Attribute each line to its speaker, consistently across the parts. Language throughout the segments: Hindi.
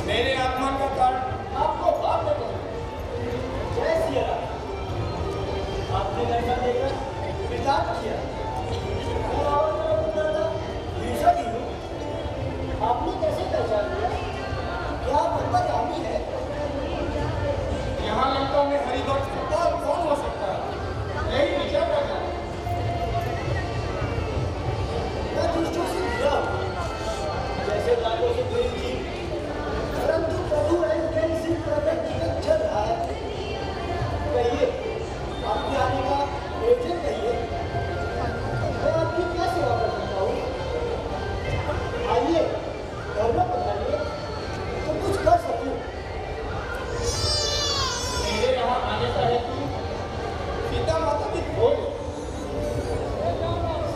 Speaker 1: मेरे आत्मा का कारण आपको बात में बोलूं। जय सिया राम। आपने लड़का लेकर विदात किया। आपने कैसे पहचान लिया? क्या बंदा जामी है? यहाँ लड़का में हरिभक्त और कौन हो सकता है? यही विचार करना। मैं दुष्टों से घिरा हूँ, जैसे राजों से घिरी थी, परंतु प्रभु ऐसे प्रकट जगत चल रहा है। कहिए, आपके आने का प्रयोजन कहिए। मैं आपकी क्या सेवा कर सकता हूँ? आइए, घर में पधारिए, तो कुछ कर सकूं। मेरे यहाँ आने का हेतु सीता माता की खोज,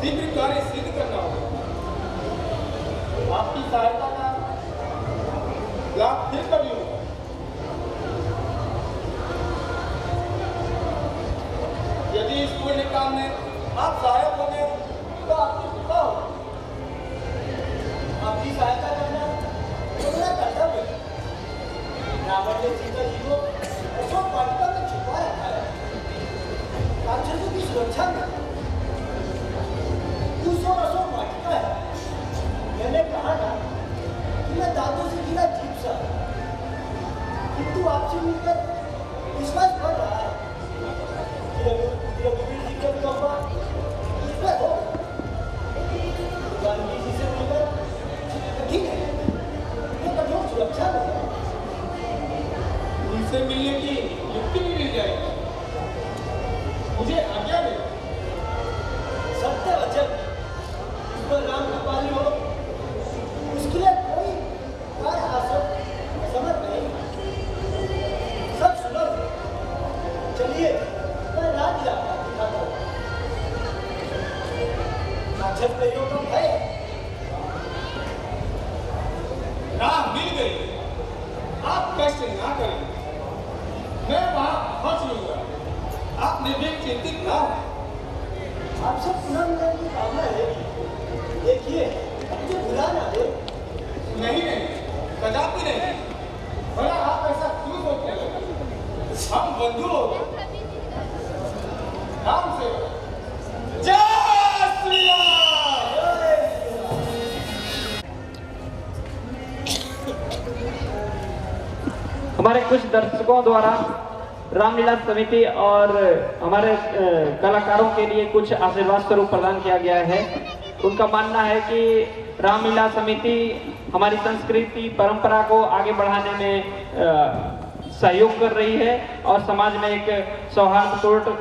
Speaker 1: शीघ्र कार्य सिद्ध करना होगा। आपकी सहायता का लाभ फिर कभी होगा। यदि इस पुण्य काम में आप सहायक होंगे तो आपकी कृपा होगी। आपकी सहायता करना तो मेरा कर्तव्य है। रावण ने सीता जी को अशोक वाटिका में छुपा रखा है, राक्षसों की सुरक्षा में। दूसरा अशोक वाटिका है। मैंने कहा ना कि मैं दांतों से गिरा जीप सा, किंतु आपसे मिलकर विश्वास बढ़ रहा है कि रघुवीर जी का कृपा इस पर हो। गांधी जी से मिलकर कठिन है, ये कठोर सुरक्षा में है। उनसे मिलने की युक्ति भी मिल जाएगी। मुझे आज्ञा दे। सत्य वचन, इस पर राम कृपालु हो, उसके लिए कोई कार्य हासिल समझ नहीं। सब सुलभ है। चलिए, मैं राज दिखाता हूँ। राक्षस कहियों का भय है। राह मिल गई। आप कष्ट ना करें, मैं वहां पहुंच लूंगा। आप निर्भीक चिंतित ना हो। आपसे पुनः मिलने की कामना है। देखिए, मुझे भुला ना दे। नहीं नहीं, कदापि नहीं। भला आप ऐसा क्यों सोचने लगे? हम बंधु हो गए। राम से जय श्री राम।
Speaker 2: हमारे कुछ दर्शकों द्वारा रामलीला समिति और हमारे कलाकारों के लिए कुछ आशीर्वाद स्वरूप प्रदान किया गया है। उनका मानना है कि रामलीला समिति हमारी संस्कृति परंपरा को आगे बढ़ाने में सहयोग कर रही है और समाज में एक सौहार्दपूर्ण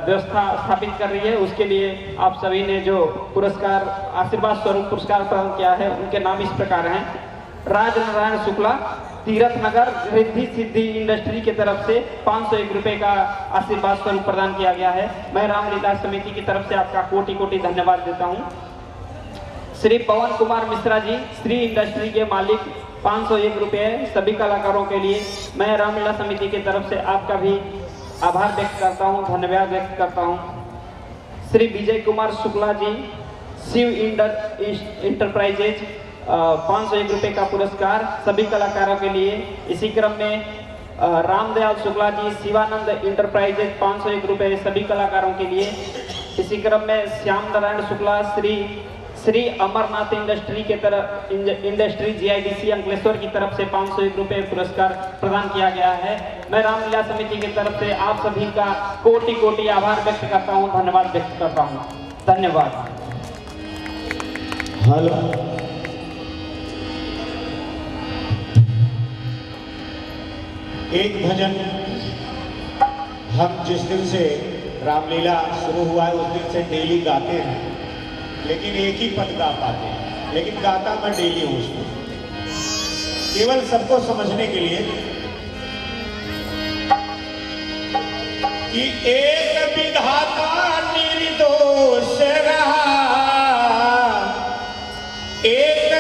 Speaker 2: व्यवस्था स्थापित कर रही है। उसके लिए आप सभी ने जो पुरस्कार आशीर्वाद स्वरूप पुरस्कार प्रदान किया है, उनके नाम इस प्रकार हैं। राज नारायण शुक्ला, तीरथ नगर रिद्धि सिद्धि इंडस्ट्री की तरफ से 501 रुपए का आशीर्वाद स्वरूप प्रदान किया गया है। मैं रामलीला समिति की तरफ से आपका कोटि कोटि धन्यवाद देता हूं। श्री पवन कुमार मिश्रा जी, श्री इंडस्ट्री के मालिक, 501 रुपए सभी कलाकारों के लिए। मैं रामलीला समिति की तरफ से आपका भी आभार व्यक्त करता हूं, धन्यवाद व्यक्त करता हूं। श्री विजय कुमार शुक्ला जी, शिव इंटरप्राइजेज, 501 रुपए का पुरस्कार सभी कलाकारों के लिए। इसी क्रम में रामदयाल शुक्ला जी, शिवानंद इंटरप्राइजेज, 501 रुपए सभी कलाकारों के लिए। इसी क्रम में श्याम नारायण शुक्ला, श्री श्री अमरनाथ इंडस्ट्री GIDC अंकलेश्वर की तरफ से 501 रुपये पुरस्कार प्रदान किया गया है। मैं रामलीला समिति की तरफ से आप सभी का कोटि कोटि आभार व्यक्त करता हूँ, धन्यवाद व्यक्त करता हूँ। धन्यवाद।
Speaker 3: हेलो, एक भजन हम जिस दिन से रामलीला शुरू हुआ है उस दिन से डेली गाते हैं, लेकिन एक ही पद गा पाते हैं, लेकिन गाता मैं डेली हूं उसको, केवल सबको समझने के लिए कि एक विधाता निर्दोष रहा, एक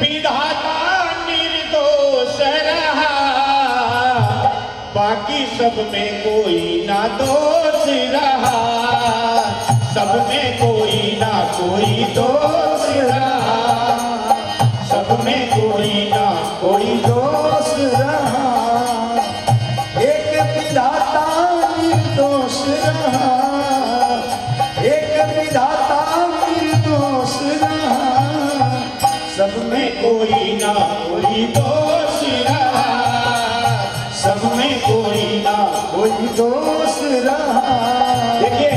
Speaker 3: विधाता निर्दोष रहा, बाकी सब में कोई ना दोष रहा, सब में कोई ना कोई दोष रहा, सब में कोई ना कोई दोष रहा, एक विधाता निर्दोष रहा, एक विधाता निर्दोष रहा, सब में कोई ना कोई दोष रहा, सब में कोई ना कोई दोष रहा। देखिए,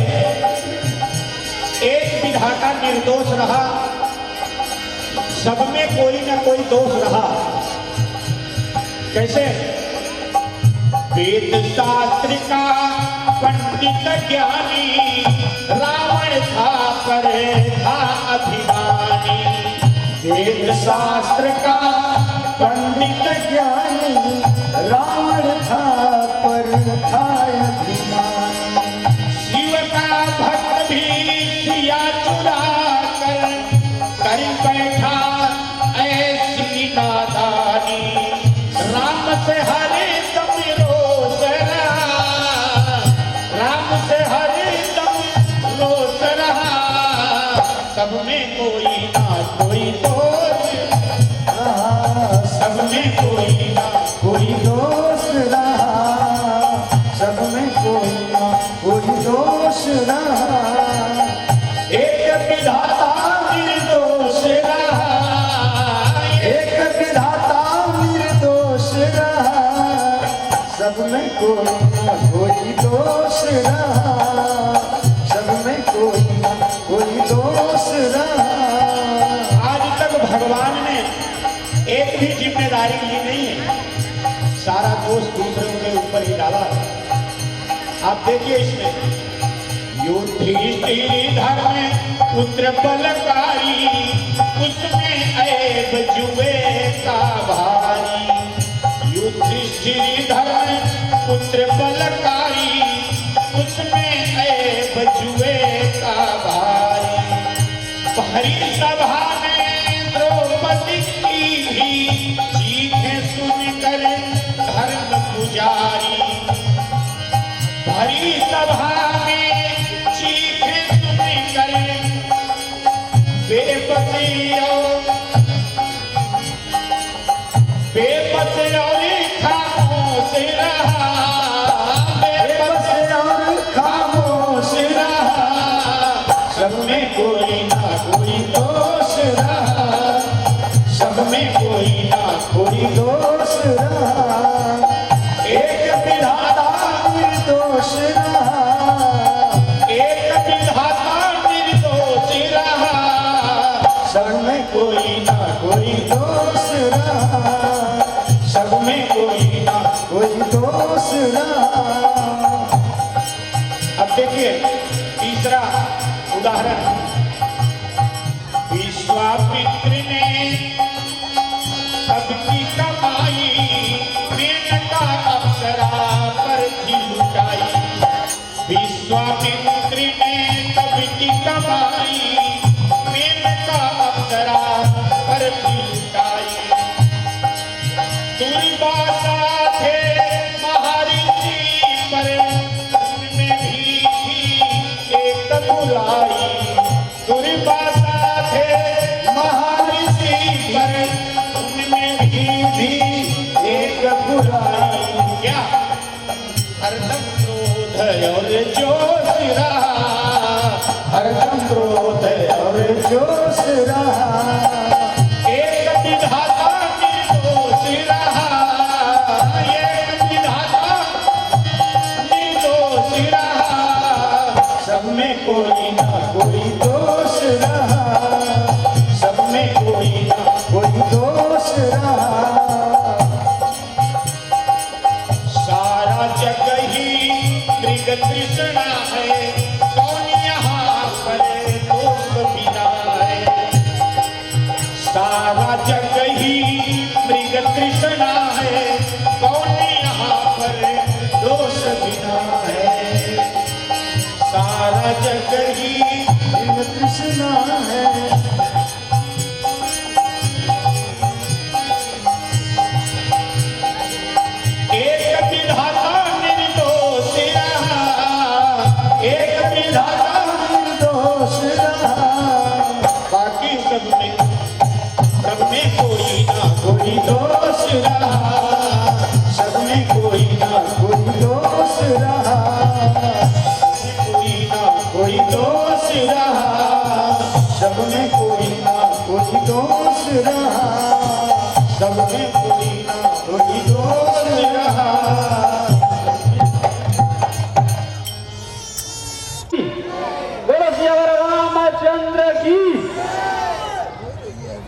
Speaker 3: एक विधाता निर्दोष रहा, सब में कोई ना कोई दोष रहा। कैसे? वेद शास्त्र का पंडित ज्ञानी रावण था पर था अभिमानी, वेद शास्त्र का पंडित ज्ञानी रावण था पर था अभिमानी, शिव का भक्त भी सिया चुरा कर बैठा ऐसी नादानी, राम से हरे दम रोष रहा, राम से हरे दम रोष रहा, सब में कोई ना कोई दोष रहा, सब में कोई ना कोई दोष रहा, सब में कोई ना कोई दोष रहा, एक विधाता निर्दोष रहा, एक विधाता निर्दोष रहा, सब में कोई ना कोई दोष रहा, सब में कोई ना कोई दोष रहा। आज तक भगवान ने एक भी जिम्मेदारी ली नहीं है, सारा दोष दूसरों के ऊपर ही डाला। आप देखिए इसमें युधिष्ठिर में पुत्र बलकारी, उसमें ऐब जुए का भारी, युधिष्ठिर में पुत्र बलकारी, उसमें ऐब जुए का भारी, भारी सभा में द्रौपदी की भी चीखें सुनकर धर्म पुजारी, भरी सभा में चीखें सुनकर बेबस और खामोश रहा, बेबस और खामोश रहा, सब में कोई ना कोई दोष रहा, सब में कोई ना कोई दोष रहा, एक विधाता निर्दोष रहा, एक विधाता निर्दोष रहा, सब में कोई ना कोई दोष रहा, सब में कोई ना कोई दोष रहा। अब देखिए तीसरा उदाहरण, विश्वामित्र ने सबकी कमाई मेनका अप्सरा पर थी लुटाई, विश्वामित्र ने सबकी कमाई मेनका अप्सरा पर थी लुटाई, दुर्वासा थे महर्षि पर उनमें भी थी एक बुराई, दुर्वासा थे महर्षि पर उनमें भी एक बुराई, क्या हरदम क्रोध और जोश रहा, हरदम क्रोध और जोश तृष्णा है, कौन यहाँ पर दोस्त बिना है। सारा जग ही मृग तृष्णा है, कौन यहाँ पर दोस्त बिना है। सारा जग ही मृग तृष्णा है।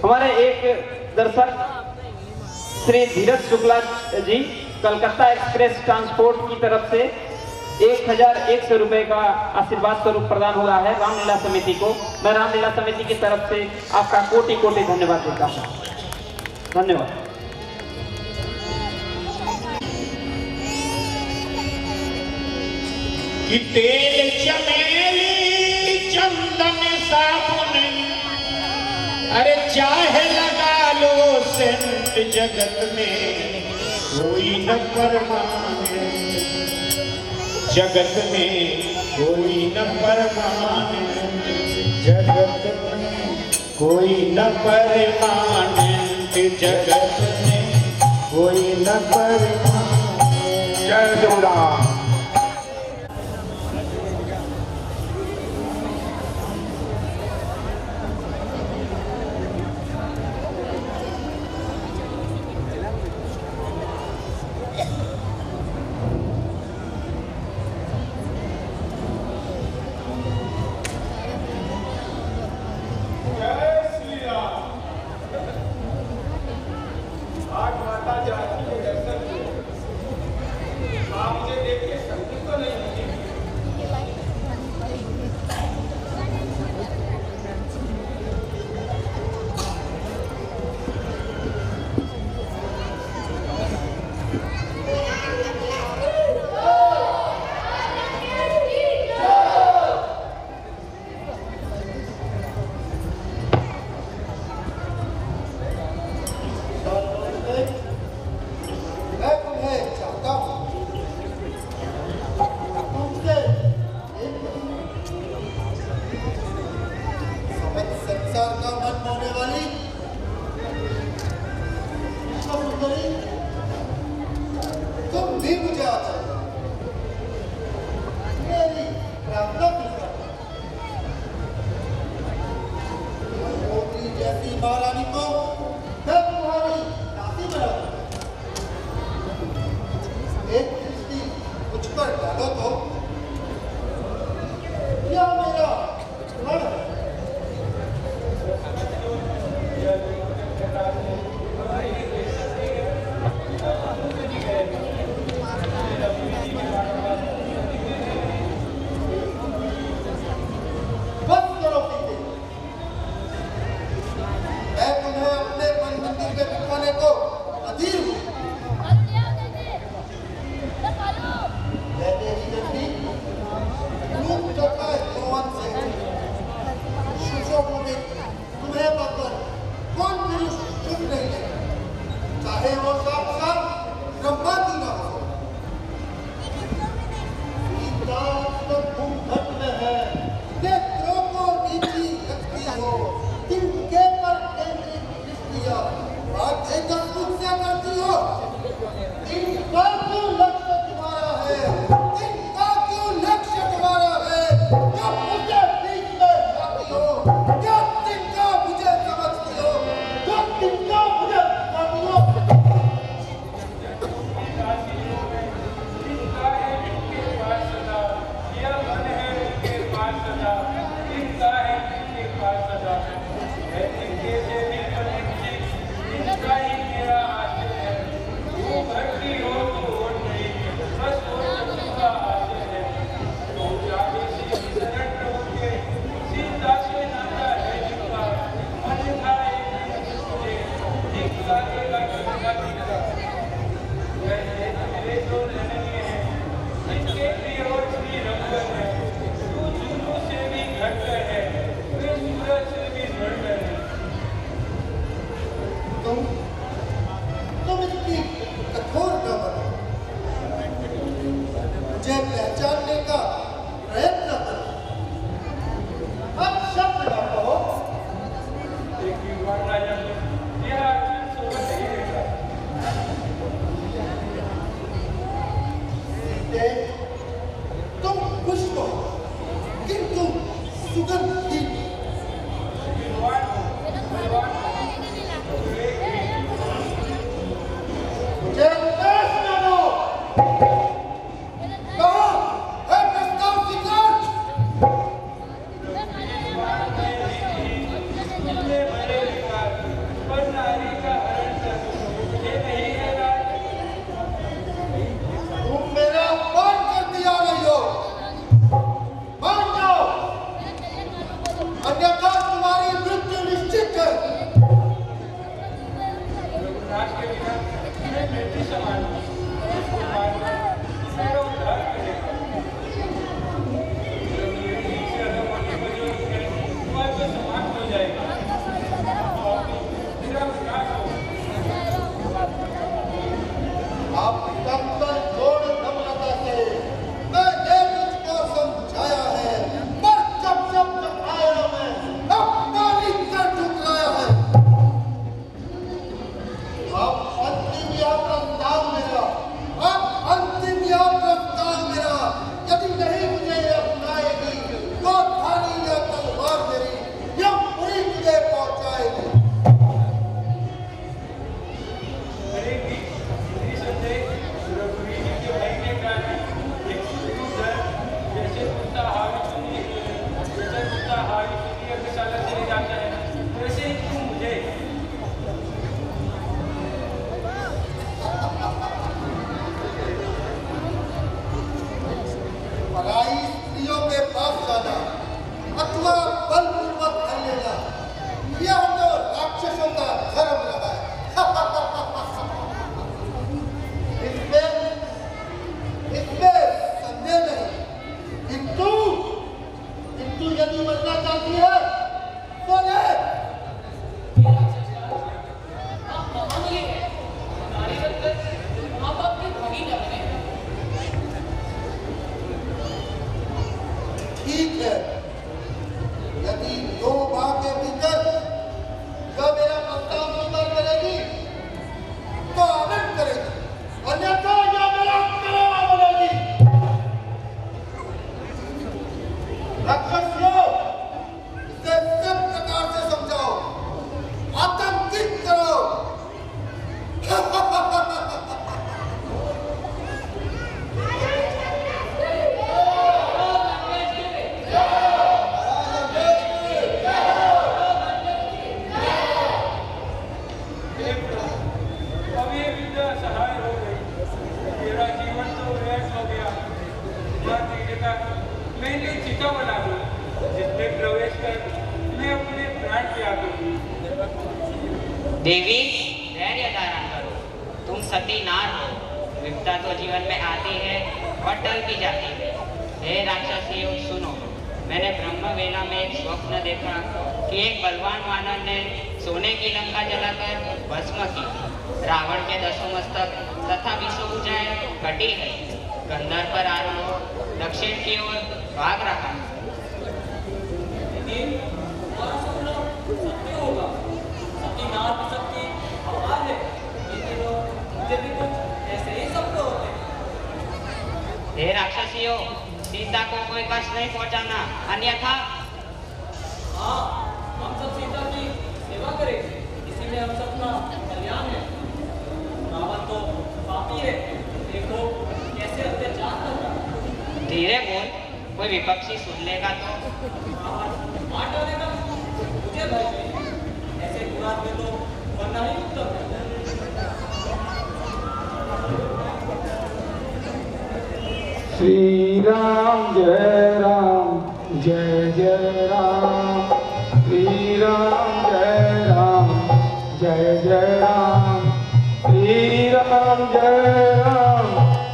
Speaker 2: हमारे एक दर्शक श्री धीरज शुक्ला जी कलकत्ता एक्सप्रेस ट्रांसपोर्ट की तरफ से 1100 रुपए का आशीर्वाद स्वरूप प्रदान हुआ है रामलीला समिति को। मैं रामलीला समिति की तरफ से आपका कोटि कोटि धन्यवाद देता हूँ। धन्यवाद।
Speaker 3: कि तेल चमेली चंदन साबुन, अरे चाहे लगा लो सेंट, जगत में कोई न परमाने। जगत में कोई न परमाने। जगत में कोई न परमाने। जगत में कोई न परमाने। जय जोड़ा।
Speaker 4: मुझे पहचानने का प्रयत्न करो। अब शब्द न कहो।
Speaker 1: एक युवा राजा को यह सोच नहीं देता।
Speaker 4: तुम पुष्प हो, किंतु सुगंधहीन। मुझे पेश न दो। कहो, है प्रस्ताव स्वीकार।
Speaker 1: पर नारी का हरण ये नहीं है राज।
Speaker 4: तुम मेरा अपमान कर दिया रही हो। मान जाओ, अन्यथा तुम्हारी मृत्यु निश्चित है।
Speaker 1: राज के बिना मैं बेटी समान हूँ। मेरा उद्धार करेगा। जो मेरी से अगर होने को जो है, वह तो समाप्त हो जाएगा। मेरा विनाश हो।
Speaker 4: आप तब तक जोड़ नम्रता से मैंने तुझको समझाया है, पर जब आया मैं अपमानित कर ठुकराया है। अब अंतिम यह प्रस्ताव मेरा, यदि नहीं मुझे अपनाएगी तो थाली या तलवार मेरी यह पूरी तुझे पहुंचाएगी। पराई स्त्रियों के पास जाना अथवा बलपूर्वक कर लेना, यह तो राक्षसों का धर्म रहा है। इसमें संदेह नहीं, किंतु यदि मरना चाहती है तो ले। ठीक है, यदि 2 माह के भीतर जो मेरा प्रस्ताव स्वीकार करेगी तो आनंद करेगी, अन्यथा यह मेरा कलेवा बनेगी। राक्षसियों, इसे सब प्रकार से समझाओ, आतंकित करो।
Speaker 1: अब ये विद्या सहाय हो गई। मेरा जीवन तो व्यर्थ हो गया। मैंने चिता बना दी, जिसमें प्रवेश कर मैं अपने प्राण त्याग दूंगी।
Speaker 5: देवी, धैर्य धारण करो। तुम सती नार हो। विपदा तो जीवन में आती है और टल भी जाती है। हे राक्षसियों, सुनो। मैंने ब्रह्म वेला में एक स्वप्न देखा कि एक बलवान वानर ने सोने की लंका जलाकर भस्म की। रावण के 10 मस्तक तथा 20 भुजाएं कटी है। गंधर्व पर आरूढ़ दक्षिण की ओर भाग रहा। हे राक्षसियों, सीता को कोई कष्ट नहीं पहुंचाना, अन्यथा।
Speaker 6: हाँ, हम सब सीता की सेवा करेंगे, इसीलिए हम सबका कल्याण है। रावण तो पापी है, देखो कैसे अत्याचार कर रहा है।
Speaker 5: धीरे बोल, कोई विपक्षी सुन लेगा तो।
Speaker 6: रावण मार डालेगा, मुझे भय नहीं। ऐसे बुरा में तो मरना ही उत्तम है।
Speaker 2: श्री राम जय राम, जय जय राम। श्री राम जय राम, जय जय राम। श्री राम जय राम,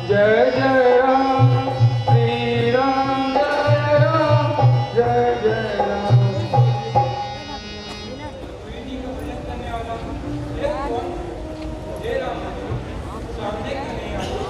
Speaker 2: जय जय राम। श्री राम जय राम, जय जय राम।
Speaker 1: जी को प्रलय करने वाला एक कौन? जय राम। सामने क्यों नहीं आता?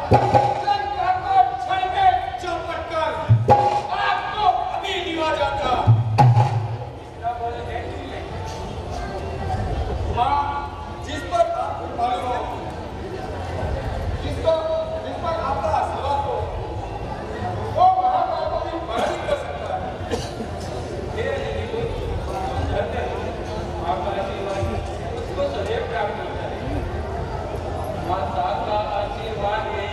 Speaker 1: क्षण कहकर, क्षण में चौपट कर आपको अभी दिया जाता। क्या बोले हैं? माँ, जिस पर आप कृपालु हो, जिस पर आपका आशीर्वाद हो, वो महाकाल को भी मना नहीं कर सकता है। हे अनिल, धन्य हो, आपका आशीर्वाद उसको सदैव प्राप्त होता है। माता का आशीर्वाद है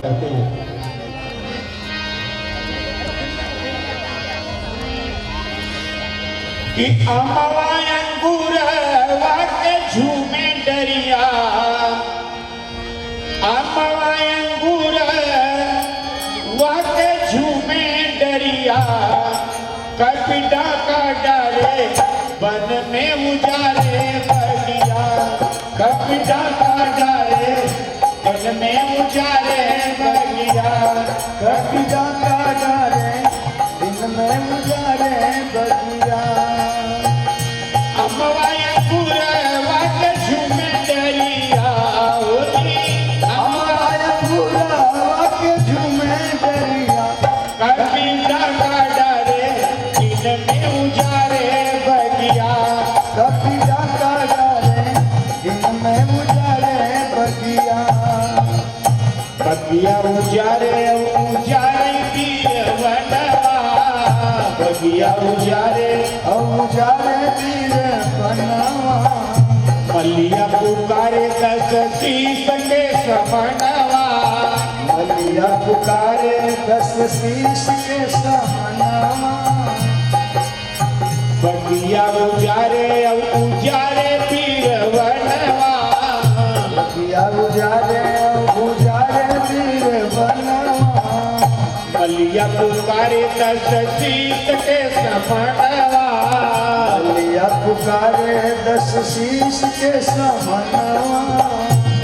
Speaker 3: करते हैं। कि अमवा अंगूरवा के झूमे डरिया, अमवा अंगूरवा के झूमे डरिया, कभी डाका डाले बन में उजारे बगिया, कभी डाका डाले बन में उजारे बगिया, कभी डाका डाले दिन में उजारे बगिया। अमवा अंगूरवा के झूमे डरिया, अमवा अंगूरवा के झूमे डरिया, कभी डाका डाले दिन में उजारे बगिया, कभी डाका डाले दिन में उजारे बगिया। बगिया उजारे उजारे पीर बनवा, बगिया उजारे उजारे पीर बनवा, मलिया पुकारे दस शीश के समनवा, मलिया पुकारे दस शीश के समनवा। बगिया उजारे उजारे पीर बनवा, बगिया उजारे उजारे पीर बनवा, मलिया पुकारे दस शीश के समनवा, मलिया पुकारे दस शीश के समनवा।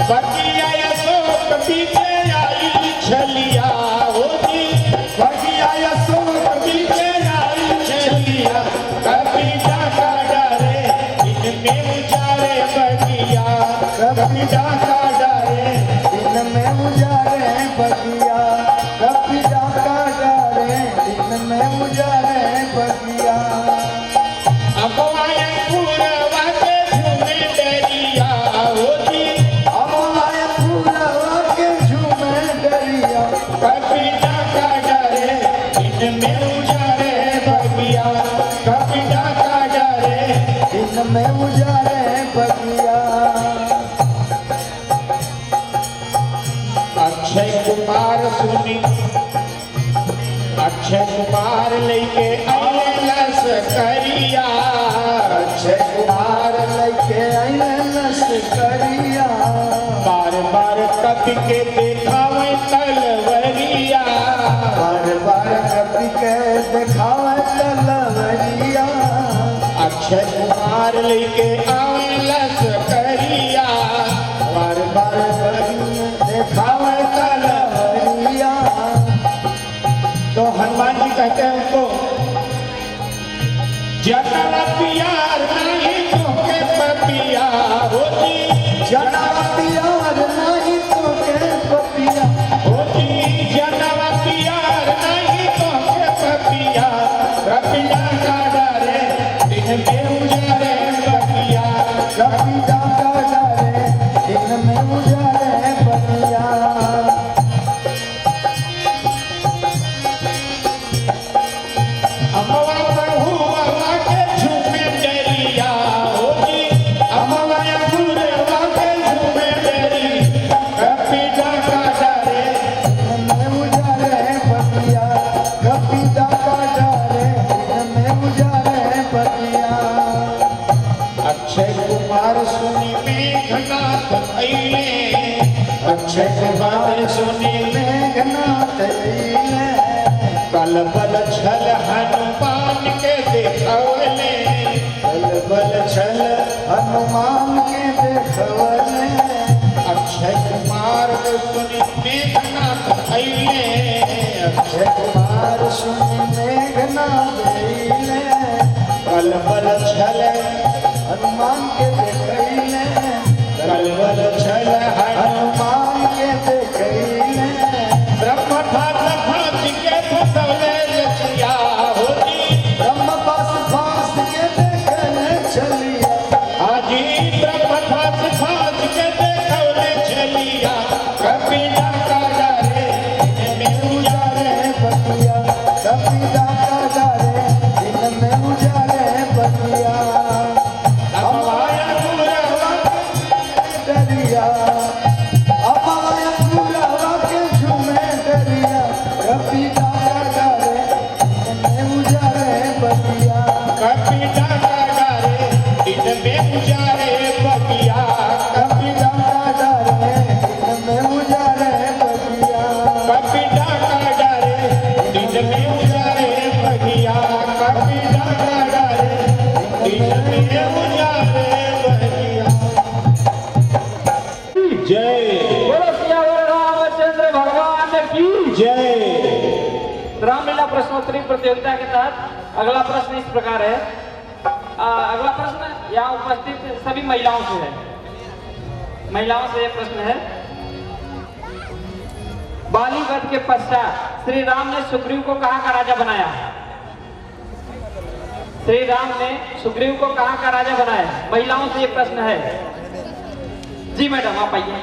Speaker 3: बगिया अशोक पीछे आई छलिया होगी, बगिया अशोक पीछे आई छलिया, कभी डाका डाले इनमें उजारे बगिया, कभी डाका डाले इनमें उजारे बगिया, कभी डाका डाले इनमें उजारे बगिया। अमवा अंगूरवा के झूमे डरिया होगी, अमवा अंगूरवा के झूमे डरिया, कभी डाका डाले इनमें उजारे बगिया, कभी डाका डाले इनमें उजारे बगिया। अक्षय कुमार सुनी, अक्षय कुमार लेके आए लश्करिया, अक्षय कुमार लेके आए लश्करिया, बार बार कभी के देखावे तलवरिया, बार बार कभी के देखावे तलवरिया। अक्षय कुमार लेके आए लश्करिया, बार बार देखावे तलवरिया। तो हनुमान जी कहते हैं उनको, जनवा प्यार नहीं तो के पपिया होती, जनवा प्यार नहीं तो के पपिया होती, जनवा प्यार नहीं तो के पपिया, कभी डाका डाले दिन में उजारे बगिया, कभी डाका डाले दिन में उजारे बगिया। अमवा बहुआ के झूमे डरिया होगी, अमवा अंगूरवा के झूमे डरी, कभी डाका डाले इनमें उजारे बगिया, कभी डाका डाले इनमें उजारे बगिया। अक्षय कुमार सुनी मेघनाथ अइले, अक्षय कुमार सुनी मेघनाथ अइले, कल बल छल हनुमान के देखवले, कल बल छल हनुमान के देखवले। अक्षय कुमार सुनी मेघनाथ अइले, अक्षय कुमार सुनी मेघनाथ अइले, कल बल छल हनुमान के देखवले, कल बल छल हनुमान के देखवले। ब्रह्म फास के फसवले रचिया होगी, ब्रह्म फास के देखने चलिया, आजी ब्रह्म फास के देखने चलिया, कभी डाका डाले इनमें उजारे बगिया, कभी डाका डाले इनमें उजारे बगिया। अमवा अंगूरवा के डरिया जय।
Speaker 2: रामलीला प्रश्नोत्तरी प्रतियोगिता के तहत अगला प्रश्न इस प्रकार है। अगला प्रश्न यहाँ उपस्थित सभी महिलाओं से है। महिलाओं से यह प्रश्न है, बाली वध के पश्चात श्री राम ने सुग्रीव को कहाँ का राजा बनाया? श्री राम ने सुग्रीव को कहाँ का राजा बनाया? महिलाओं से यह प्रश्न है। जी मैडम, आप आइए।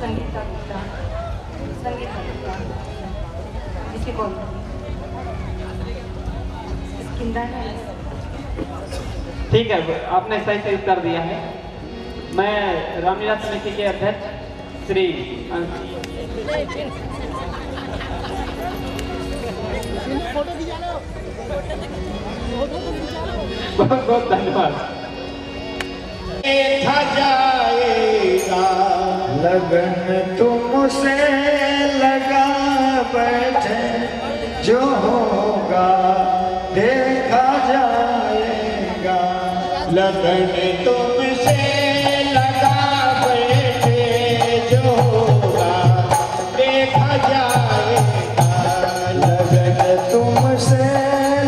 Speaker 7: संगीता गुप्ता, संगीता गुप्ता, इसी को
Speaker 2: ठीक है, आपने सही उत्तर दिया है। मैं रामलीला समिति के अध्यक्ष श्री बहुत बहुत धन्यवाद।
Speaker 3: देखा जाएगा
Speaker 8: लगन तुमसे लगा बैठे, जो होगा देखा जाएगा।
Speaker 3: लगन तुमसे लगा बैठे, जो होगा देखा जाएगा।
Speaker 8: लगन तुमसे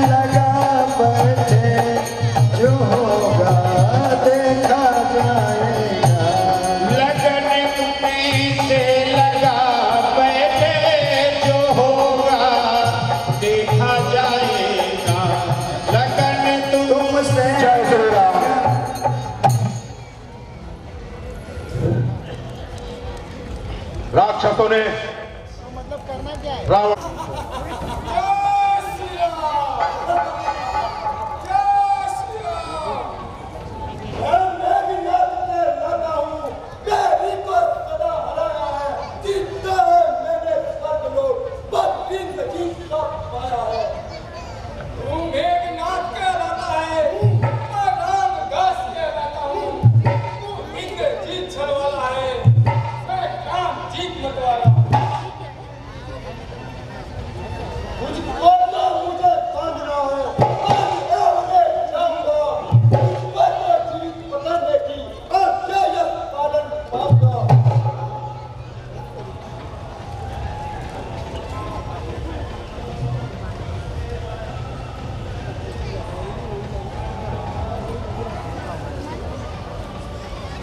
Speaker 8: लगा बैठे, जो होगा देखा जाएगा।
Speaker 3: लगन तुमसे लगा बैठे, जो होगा देखा जाएगा। लगन
Speaker 8: तुमसे जय श्री राम।
Speaker 9: राक्षसों ने रावण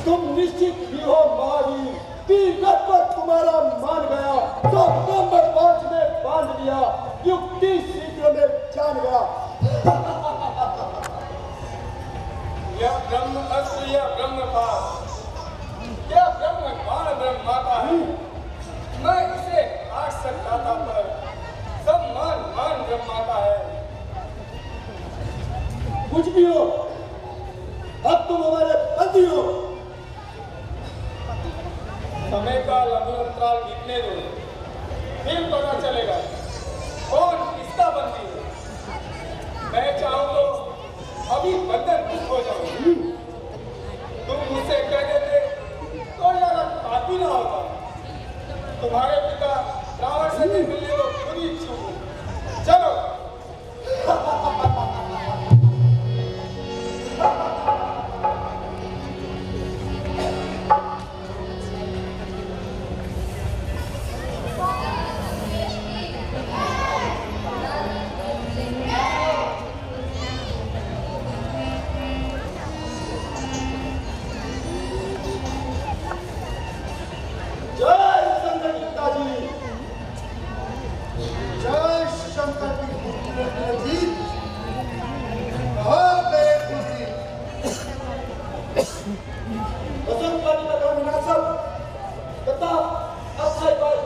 Speaker 4: तुम निश्चित ही हो मारी, तीरथ पर तुम्हारा मान गया, तो नंबर 5 में बांध लिया, युक्ति शीघ्र में जान गया।
Speaker 1: यह ब्रह्म अस्त्र, यह ब्रह्म पास, यह ब्रह्म बाण ब्रह्म माता है। मैं इसे काट सकता था, पर सब मान ब्रह्म माता है।
Speaker 4: कुछ भी हो, अब तुम हमारे बंदी हो।
Speaker 1: समय का लघुअंतराल बीतने दो, फिर पता चलेगा कौन किसका बंदी है। मैं चाहूं तो अभी बंधन मुक्त हो जाऊं। तुम मुझसे कह देते तो यार काफी ना होता। तुम्हारे पिता रावण से नहीं मिलने को खुद ही इच्छुक हूं। चलो।
Speaker 4: जय शंकर पिताजी, जय शंकर पिताजी, वसंत पाली का विनाशक तथा अक्षय पर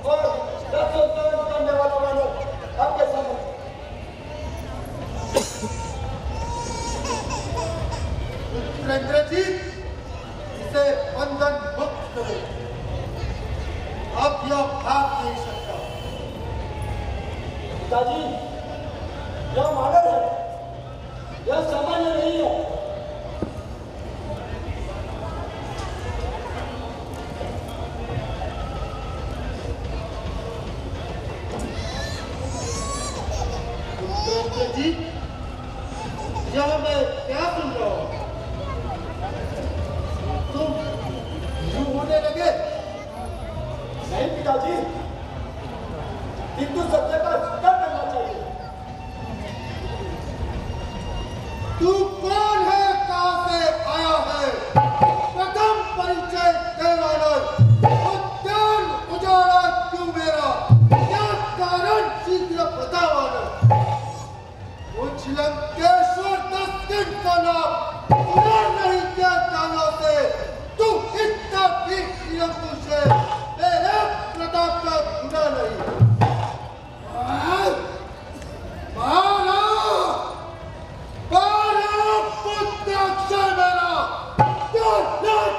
Speaker 4: और रक्षोत्सव करने वाला मानव आपके सामने। इंद्रजीत, इसे बंधन मुक्त करो। अब यह भाग नहीं सकता। पिताजी, यह मानव है, यह सामान्य नहीं है। जी यह मैं क्या सुन रहा हूँ? तुम यूं होने लगे?
Speaker 1: नहीं पिताजी, किंतु सत्य का स्वीकार करना चाहिए।
Speaker 4: तू कौन है? कहाँ से आया है? प्रथम परिचय देवाना। उद्यान उजाड़ा क्यों मेरा? क्या कारण शीघ्र बतावाना। मुझ लंकेश्वर 10 दिन का नाम सुना नहीं क्या कानों से? तू इतना भी निरंकुश है, मेरे प्रताप का गुना नहीं। मारा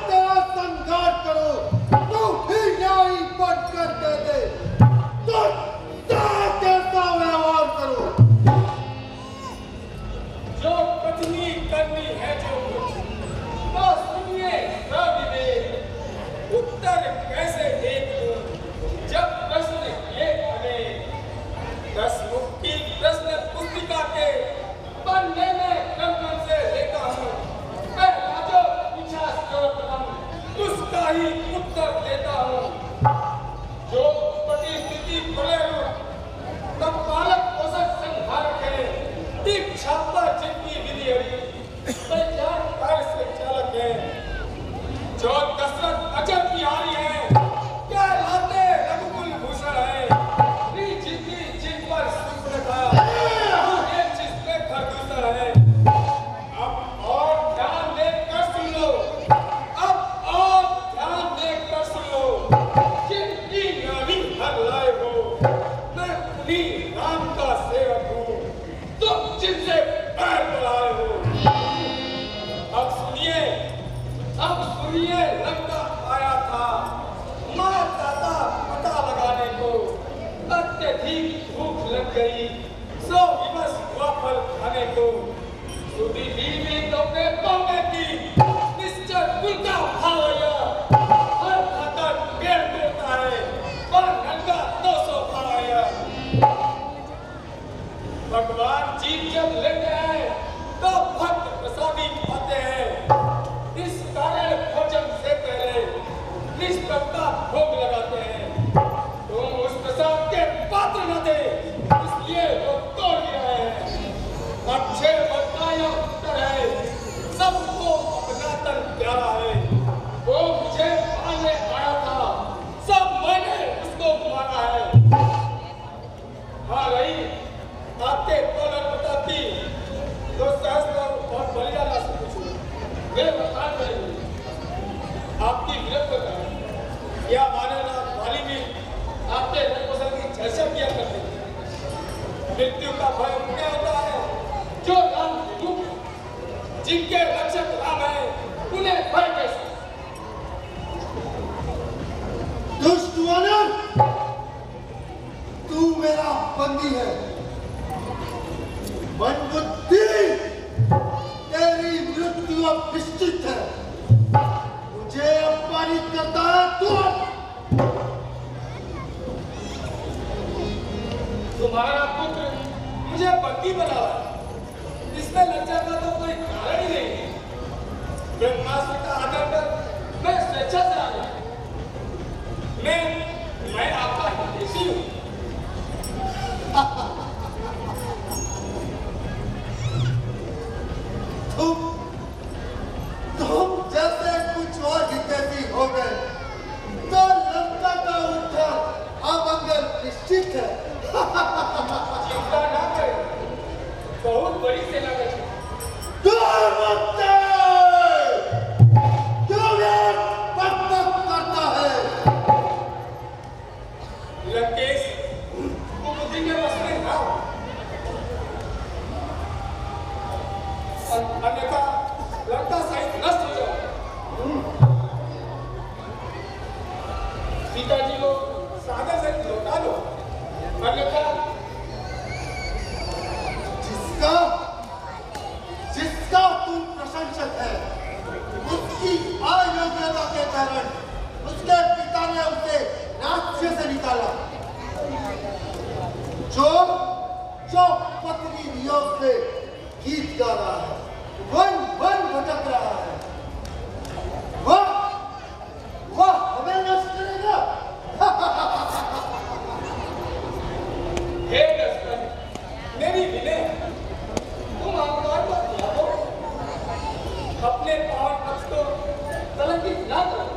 Speaker 4: तेरा संघार करो, तू ही न्यायी बनकर दे दे, तो कैसा व्यवहार करो।
Speaker 1: जो कथनी करनी है जो कुछ, तो सुनिए सविवेक। उत्तर कैसे देख दूं जब प्रश्न ये अनेक। 10 मुख की प्रश्न पुस्तिका के पन्ने में क्रम से लेता हूँ। पहला जो पूछा सर्वप्रथम उसका ही उत्तर देता हूँ। जो परिस्थिति पड़े हो तब पालक पोषक संहार करें। टिप छापा जिनकी विधि हरी तैयार कार्य से चालक है। जो दशरथ अजय बिहारी है, क्या लाते रघुकुल भूषण है। जिन पर सुप्रथा एक चीज पे प्रदूषण है। अब और ध्यान देकर सुन लो, अब और ध्यान देकर सुन लो। जिनकी नानी हर लाए हो, मैं उन्हीं राम का सेवक हूँ, तुम जिनसे पैर बढ़ाए हो। अब सुनिए लंका आया था माता का पता लगाने को। अत्यधिक भूख लग गई, सो विवश हुआ फल खाने को। सुधी बीवी तोके तोके की निश्चय कुल का भावया। हर खाकर पेड़ तोड़ता है पर नंगा 200 भावया। भगवान जीव जब लेते हैं तो भक्त प्रसादी पाते हैं। इस कारण भोजन से पहले निष्पक्ता भोग लगाते हैं। तुम उस प्रसाद के पात्र न थे, इसलिए वो तोड़ गया है। अच्छे बताया उत्तर है, सबको अपना तन प्यारा है। वो मुझे पाने आया था, सब मैंने उसको माना है। हाँ रही आपके कॉलर बताती तो सहस्त्र और बलिदान से पूछूं। वे बता रहे आपकी विरक्त का या मानवनाथ वाली भी आपके रंग की चर्चा किया करते थे। मृत्यु का भय उन्हें होता है जो राम रूप, जिनके रक्षक राम है, उन्हें भय कैसे?
Speaker 4: दुष्ट वानर, तू मेरा बंदी है। मन बुद्धि तेरी मृत्यु अब निश्चित है। मुझे अपमानित करता है तू।
Speaker 1: तुम्हारा पुत्र मुझे बंदी बना है, इसमें लज्जा का तो कोई कारण ही नहीं। ब्रह्मास्त्र का आदर कर मैं स्वेच्छा से आ गया। मैं आपका हितैषी हूँ।
Speaker 4: तुम जैसे कुछ और हितैषी हो गए तो लंका का उद्धार अमंगल निश्चित है।
Speaker 1: चिंता ना करें, बहुत बड़ी सेना गठित।
Speaker 4: करता है
Speaker 1: लंकेश को बुद्धि के वश में ना हो। अन्यथा लंका सहित नष्ट हो जाओ। सीता जी को सागर से लौटा दो, अन्यथा
Speaker 4: जिसका तुम प्रशंसक है, उसकी अयोग्यता के कारण उसके पिता ने उसे राज्य से निकाला। जो जो पत्नी वियोग में गीत गा रहा है, वन वन भटक रहा है, वह हमें नष्ट करेगा।
Speaker 1: हे दशरथ, मेरी विनय, तुम अहंकार मत किया करो, अपने पावन पक्ष को कलंकित ना करो।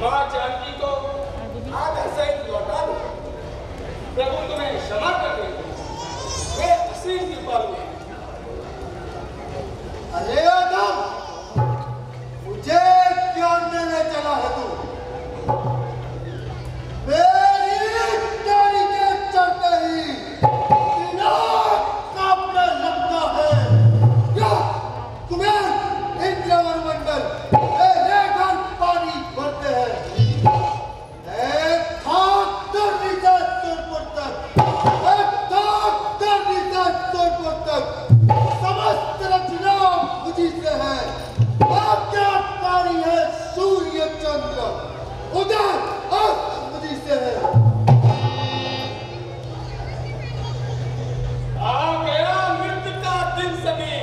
Speaker 1: मां जानकी को आदर सहित लौटा दो। प्रभु तुम्हें क्षमा कर देंगे, वे असीम कृपालु हैं।
Speaker 4: अरे आदम, मुझे ज्ञान देने चला है तू। मेरी डाली के चढ़ते ही दिमाग कांपने लगता है। क्या तुम्हें इंद्रवन मंडल मेरे घर पानी भरते हैं? एक खाक धरनी से तुरपुर तक, एक खाक धरनी से तुरपुर तक समस्त रचना मुझी से है। आज्ञाकारी है सूर्य चंद्र, उदय अस्त मुझी से है।
Speaker 1: आ गया मृत्यु का दिन सभी,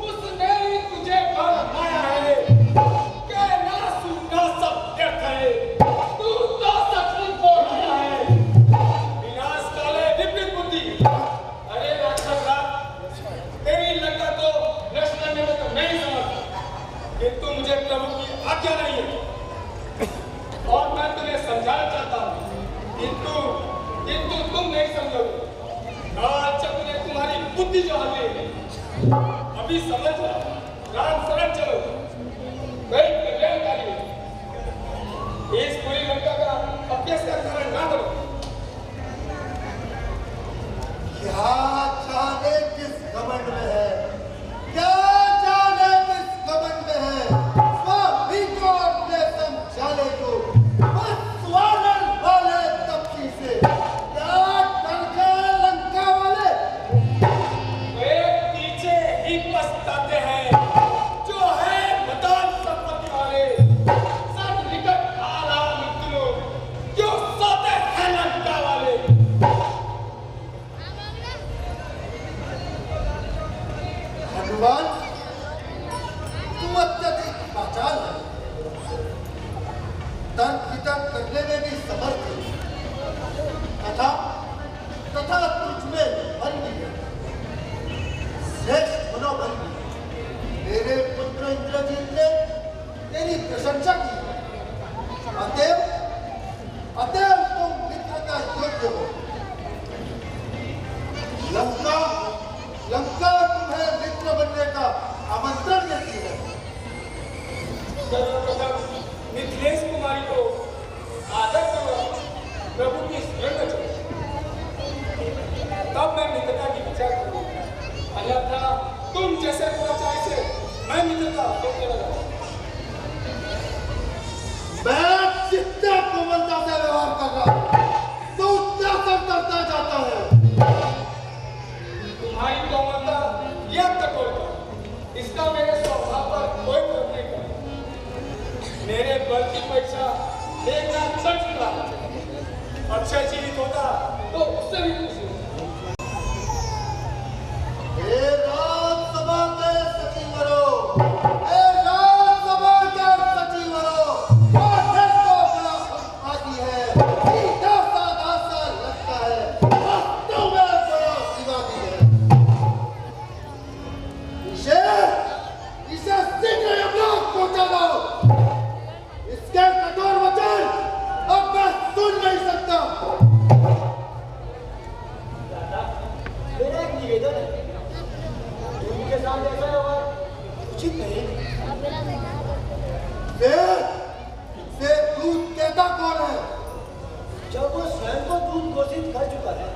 Speaker 1: उसने ही तुझे बनाया है। कहना सुनना सब व्यर्थ है, तू तो सचमुच बोल रहा है। विनाश काले विपरीत बुद्धि। अरे राक्षस राज, तेरी लंका तो नष्ट करने में तो नहीं समझ, किंतु मुझे प्रभु की आज्ञा नहीं है और मैं तुम्हें समझाना चाहता हूँ, किंतु तुम नहीं समझोगे। आज जब तुमने तुम्हारी बुद्धि जो हल्ली है, अभी समझ लो, राम शरण चलो, वही कल्याणकारी है। इस पूरी लंका का अपयश का कारण ना करो।
Speaker 4: क्या जाने किस घमंड में है, क्या जाने किस घमंड में है। स्वामी को अपने समझाने को बस स्वानर वाले तपसी से क्या डर गए लंका वाले।
Speaker 1: वे पीछे ही पछताते हैं, जो है मदान संपत्ति वाले। सब निकट आला मृत्यु, जो सोते हैं लंका वाले।
Speaker 4: हनुमान, तुम अत्यधिक पाचाल है, तर्क वितर्क करने में भी समर्थ है, तथा तुझ में बल भी है, श्रेष्ठ मनोबल भी। मेरे पुत्र इंद्रजीत ने तेरी प्रशंसा की, अतएव तुम मित्र का योग्य हो। लंका तुम्हें मित्र बनने का आमंत्रण देती है।
Speaker 1: सर्वप्रथम मिथिलेश कुमारी को आदर करो, प्रभु की शरण में चलो, तब मैं मित्रता की विचार करूंगा। अन्यथा तुम जैसे दुराचारी से मैं मित्रता सोचने लगा।
Speaker 4: मैं जितना कोमलता से व्यवहार कर रहा हूं, तो उतना करता जाता है।
Speaker 1: तुम्हारी कोमलता या कठोरता, इसका मेरे स्वभाव पर कोई प्रभाव नहीं पड़ा। मेरे बल की परीक्षा देखना चल चुका है। अक्षय जीवित होता तो उससे भी खुशी होती।
Speaker 4: हे राज्यसभा के सचिवरो, हे राज्यसभा के सचिवरो, माथे को बड़ा आदि है, सीधा साधा सा लगता है, वास्तव में बड़ा विवादी है। इसे शीघ्र यमलोक पहुंचा दो। इसके कठोर वचन अब मैं सुन नहीं सकता।
Speaker 9: मेरा एक निवेदन है, उनके साथ ऐसा व्यवहार उचित नहीं।
Speaker 4: से दूध कहता कौन है?
Speaker 9: जब वो स्वयं को दूध घोषित कर चुका है,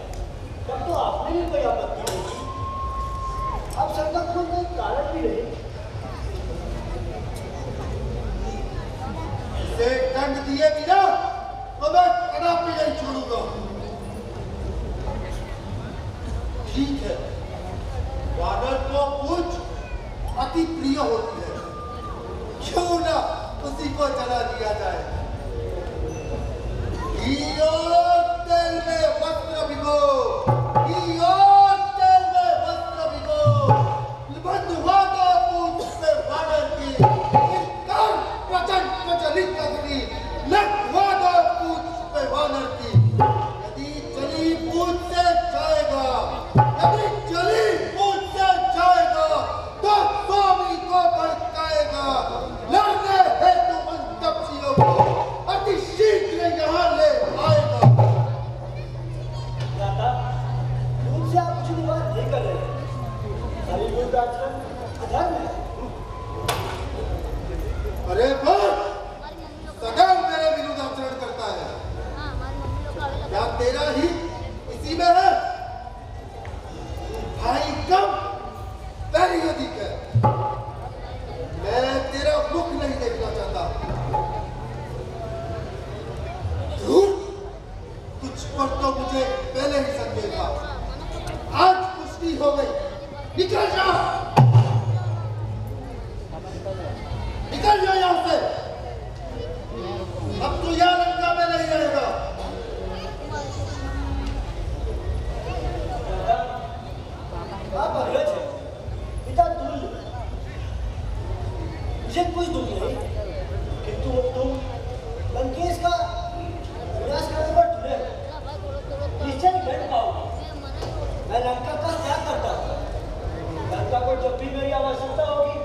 Speaker 9: तब तो आपने भी कोई आपत्ति नहीं की। अब संकट में कोई कारण भी नहीं।
Speaker 4: इसे दंड दिए बिना तो मैं कदापि नहीं छोड़ूंगा। ठीक है, वानर को पूछ अति प्रिय होती है, क्यों ना उसी को जला दिया जाए। घी और तेल में वस्त्र भिगो, मेरा ही इसी में है। भाई कम पहली अधिक है। मैं तेरा मुख नहीं देखना चाहता। तुझ पर तो मुझे पहले ही संदेह था। आज पुष्टि हो गई। निकल जाओ, निकल जाओ यहां से। अब तू यहां लंका में नहीं रहेगा।
Speaker 9: आप अग्रज है, पिता दूर मुझे कुछ दुख नहीं, किंतु अब तुम लंकेश का विनाश करने पर तुले निश्चय लड़ पाओगे। मैं लंका का त्याग करता हूँ। लंका को जब भी मेरी आवश्यकता होगी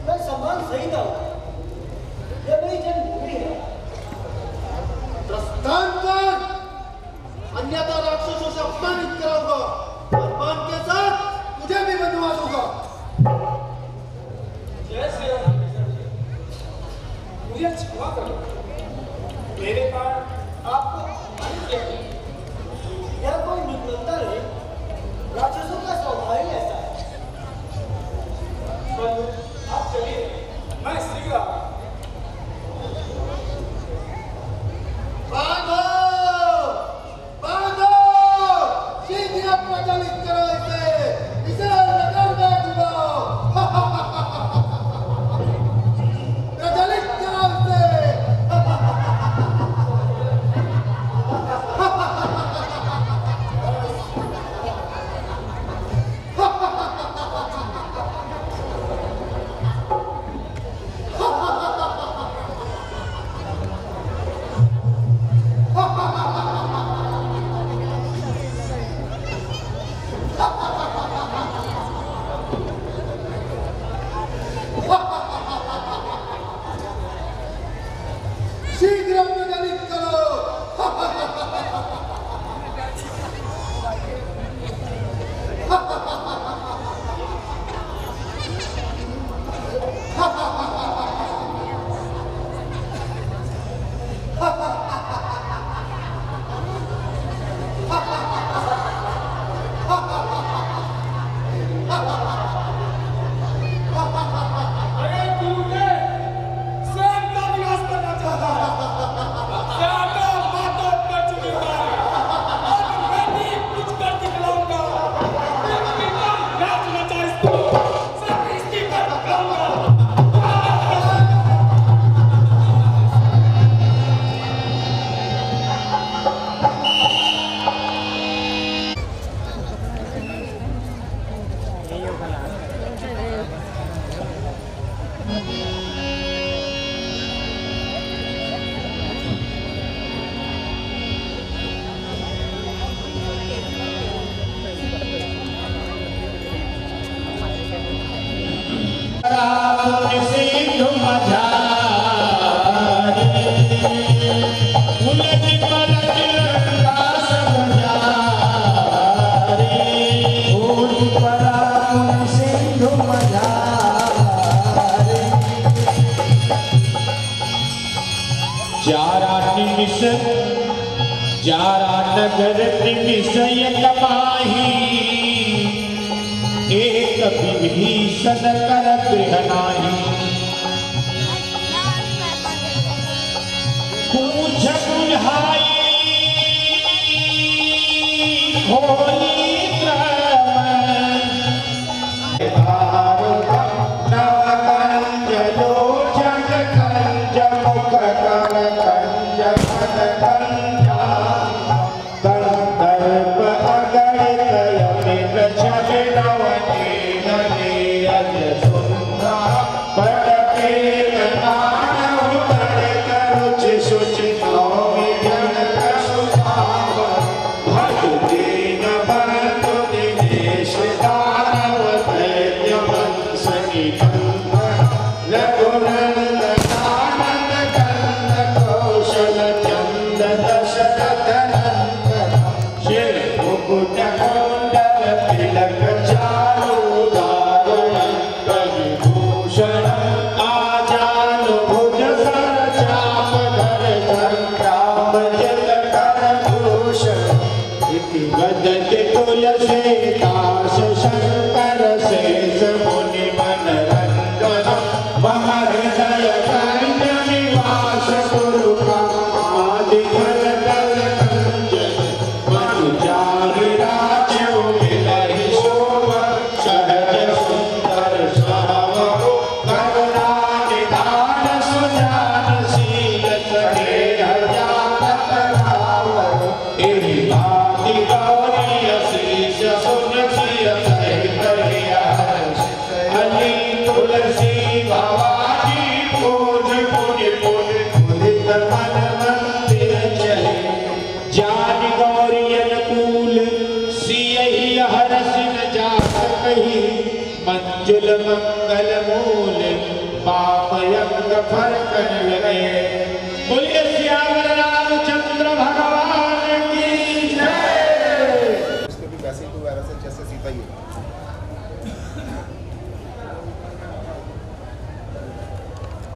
Speaker 9: मैं सम्मान सही दूंगा। यह मेरी जन्मभूमि है।
Speaker 4: प्रस्थान कर, अन्यथा राक्षसों से अपमानित कराऊंगा। हनुमान के साथ तुझे भी बंधवा दूंगा।
Speaker 1: जैसे मुझे क्षमा करो, मेरे पास आपको अपमानित किया है।
Speaker 9: यह कोई निर्बलता नहीं, राक्षसों का स्वभाव ही ऐसा है।
Speaker 1: बंधु, आप चलिए, मैं शीघ्र आ रहा हूं।
Speaker 4: बांधो, बांधो, शीघ्र प्रज्वलित करो इसे, इसे नगर में डुबाओ। प्रज्वलित करो इसे। शीघ्र प्रज्वलित करो।
Speaker 1: अरे तूने स्वयं का विनाश करना चाहा। ज्यादा बातों कर चुकी है। अब मैं भी कुछ कर दिखलाऊंगा। नाच नचा इसको, सब इसकी पर दिखाऊंगा।
Speaker 3: सिंधु मझारे उलट पलट लंका सब जारे।
Speaker 8: ऊट पड़ा मुन सिंधु मझारे।
Speaker 3: जारा निमिष जारा नगर निमिष एक माही। एक विभीषण कर गृह नाही। पूछ बुझाई होली क्रम। नवकंज लोचन कंज मुख कर कंज मन कंजा। कंदर्प अगणित यमित छवि नवनीत नीरज सुंदर। पटके नानव तड़क रुचि शुचि नौमि जनक सुधाम। भज दीन बंधु दिनेश दानव दैत्य वंश निकंदन। रघुनंदन आनंद कंद कौशल चंद दशरथ नंदन। शिर मुकुट कुंडल तिलक चारु दारुण विभूषण। आजान भुज सर चाप धर संग्राम जल कर भूषण। गदज तुलसीदास शंकर शेष मुनि मन रंजन मम हृदय कंज निवास गुरु का आदि फल दल कंजन मनु जाहि राजो मिलहि शोभा सहज सुंदर सहावो करुणा निधान सुजान शील स्नेह जात रावण एहि भांति गौरी अशीष सुन सिय सहित हिया अली तुलसी भवानी पूज पुण्य पुण्य मुदित मन मंदिर चले जान गौरी अनुकूल सियहि हरस न जात कही मंजुल मंगल मूल पाप यंग फरकन लगे बोलिए